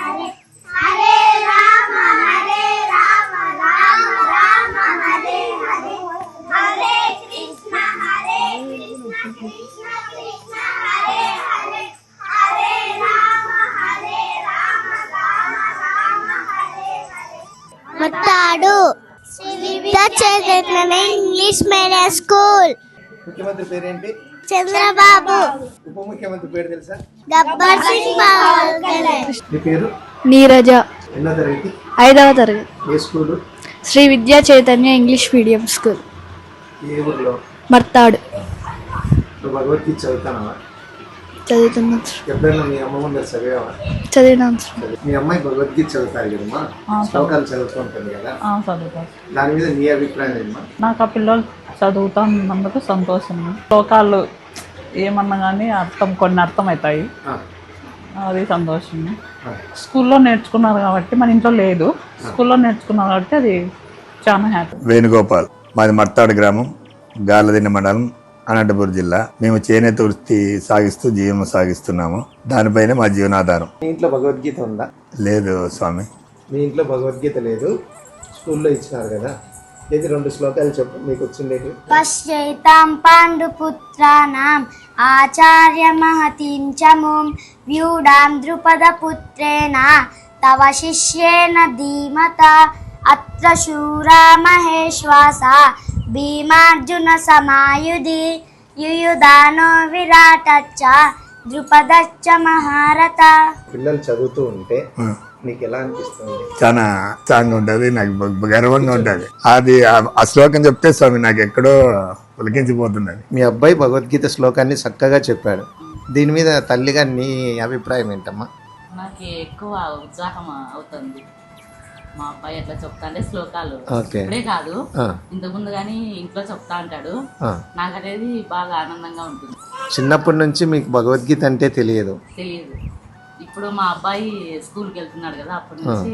హరే రామ రామ రామ హరే హరే హరే కృష్ణ కృష్ణ కృష్ణ హరే హరే హరే రామ రామ రామ హరే హరే. మత్తాడు శ్రీ విద్యా Chaitanya English medium school. ముఖ్యమంత్రి పేరేంటి? చంద్రబాబు. ఉప ముఖ్యమంత్రి పేరు తెలుసా? గబ్బర్ సింగ్ బావల్కరే. మీ పేరు? నీరజ. ఎన్నో తరగతి? 5వ తరగతి. ఏ స్కూల్? శ్రీ విద్యా చైతన్య ఇంగ్లీష్ మీడియం స్కూల్, ఏ ఊర్లో? మర్తాడు. నువ్వు భగవద్గీత చదువుతానవా? చదువుతున్నాను. ఎప్పుడైనా మీ అమ్మ ముందు చదివావా? చదివినాను. మీ అమ్మాయి భగవద్గీత చదువుతారు కదమ్మా, శ్లోకాలు చదువుతుంటుంది కదా, చదువుతాను. దాని మీద నీ అభిప్రాయం ఏమ్మా? నాకు ఆ పిల్లలు చదువుతున్నందుకు సంతోషం. శ్లోకాలు ఏమన్నా కానీ కొన్ని అర్థమవుతాయి, అది సంతోషం. స్కూల్లో నేర్చుకున్నారు కాబట్టి మన ఇంట్లో లేదు, స్కూల్లో నేర్చుకున్నారు కాబట్టి అది చాలా హ్యాపీ. వేణుగోపాల్, మాది మర్తాడు గ్రామం, గార్లదిన్నె మండలం, అనంతపురం జిల్లా. మేము చేనేత వృత్తి సాగిస్తూ జీవనం సాగిస్తున్నాము. దానిపైన మా జీవనాధారం. మీ ఇంట్లో భగవద్గీత ఉందా? లేదు స్వామి. మీ ఇంట్లో భగవద్గీత లేదు, స్కూల్లో ఇచ్చినారు కదా, ఏది 2 శ్లోకాలు చెప్పు మీకు వచ్చిండేది. పశ్చైతాం పాండుపుత్రానాం ఆచార్య మహతిం చముం వ్యూఢాం ద్రుపద పుత్రేణ తవ శిష్యేన ధీమత అత్ర శూరా మహేశ్వాస భీమార్జున సమాయుధి యుయుధానో విరాటచ్చ ద్రుపదచ్చ మహారథ. పిల్లలు చదువుతూ ఉంటే నీకు ఎలా అనిపిస్తుంది? చాలా ఉత్సాహంగా ఉంటుంది, నాకు గర్వంగా ఉంటుంది. అది ఆ శ్లోకం చెప్తే స్వామి నాకు ఎక్కడో పులకించిపోతున్నది. మీ అబ్బాయి భగవద్గీత శ్లోకాన్ని చక్కగా చెప్పాడు, దీని మీద తల్లిగా నీ అభిప్రాయం ఏంటమ్మా? నాకు ఎక్కువ ఉత్సాహం అవుతుంది. మా అబ్బాయి ఎట్లా చెప్తా అంటే శ్లోకాలు ఇప్పుడే కాదు, ఇంతకు ముందు కానీ ఇంట్లో చెప్తా అంటాడు. నాకు అనేది బాగా ఆనందంగా ఉంటుంది. చిన్నప్పటి నుంచి మీకు భగవద్గీత అంటే తెలియదు? ఇప్పుడు మా అబ్బాయి స్కూల్కి వెళ్తున్నాడు కదా, అప్పటి నుంచి